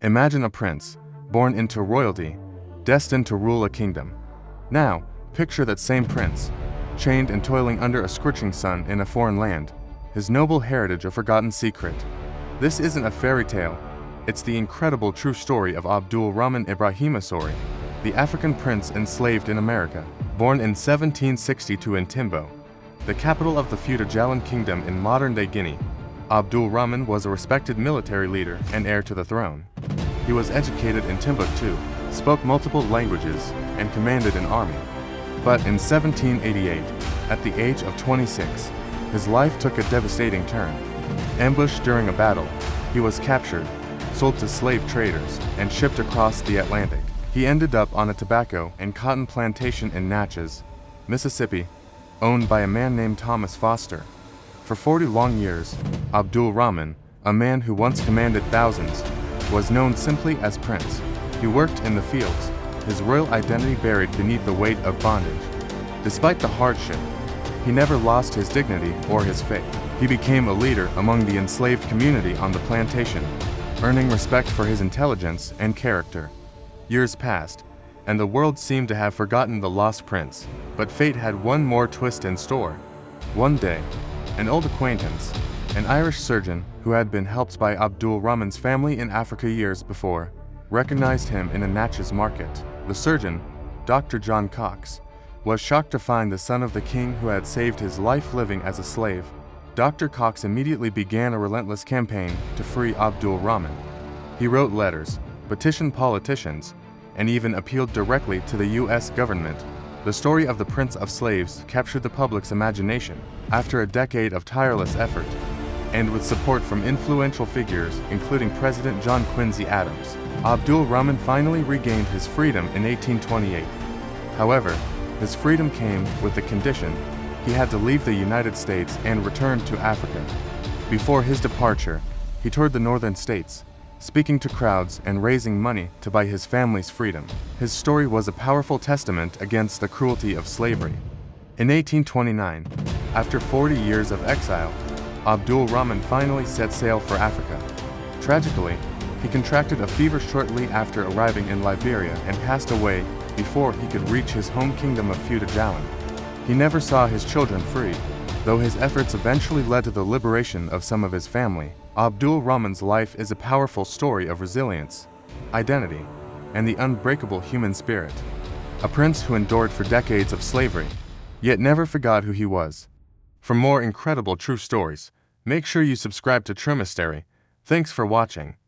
Imagine a prince, born into royalty, destined to rule a kingdom. Now, picture that same prince, chained and toiling under a scorching sun in a foreign land, his noble heritage a forgotten secret. This isn't a fairy tale, it's the incredible true story of Abdul Rahman Ibrahim Asori, the African prince enslaved in America. Born in 1762 in Timbo, the capital of the feudal Jalan Kingdom in modern-day Guinea, Abdul Rahman was a respected military leader and heir to the throne. He was educated in Timbuktu, spoke multiple languages, and commanded an army. But in 1788, at the age of 26, his life took a devastating turn. Ambushed during a battle, he was captured, sold to slave traders, and shipped across the Atlantic. He ended up on a tobacco and cotton plantation in Natchez, Mississippi, owned by a man named Thomas Foster. For 40 long years, Abdul Rahman, a man who once commanded thousands, was known simply as Prince. He worked in the fields, his royal identity buried beneath the weight of bondage. Despite the hardship, he never lost his dignity or his faith. He became a leader among the enslaved community on the plantation, earning respect for his intelligence and character. Years passed, and the world seemed to have forgotten the lost prince, but fate had one more twist in store. One day, an old acquaintance, an Irish surgeon who had been helped by Abdul Rahman's family in Africa years before, recognized him in a Natchez market. The surgeon, Dr. John Cox, was shocked to find the son of the king who had saved his life living as a slave. Dr. Cox immediately began a relentless campaign to free Abdul Rahman. He wrote letters, petitioned politicians, and even appealed directly to the U.S. government. The story of the Prince of Slaves captured the public's imagination. After a decade of tireless effort, and with support from influential figures including President John Quincy Adams, Abdul Rahman finally regained his freedom in 1828. However, his freedom came with the condition he had to leave the United States and return to Africa. Before his departure, he toured the northern states, speaking to crowds and raising money to buy his family's freedom. His story was a powerful testament against the cruelty of slavery. In 1829, after 40 years of exile, Abdul Rahman finally set sail for Africa. Tragically, he contracted a fever shortly after arriving in Liberia and passed away before he could reach his home kingdom of feudal Jalan. He never saw his children free, though his efforts eventually led to the liberation of some of his family. Abdul Rahman's life is a powerful story of resilience, identity, and the unbreakable human spirit. A prince who endured for decades of slavery, yet never forgot who he was. For more incredible true stories, make sure you subscribe to TrueMystery. Thanks for watching.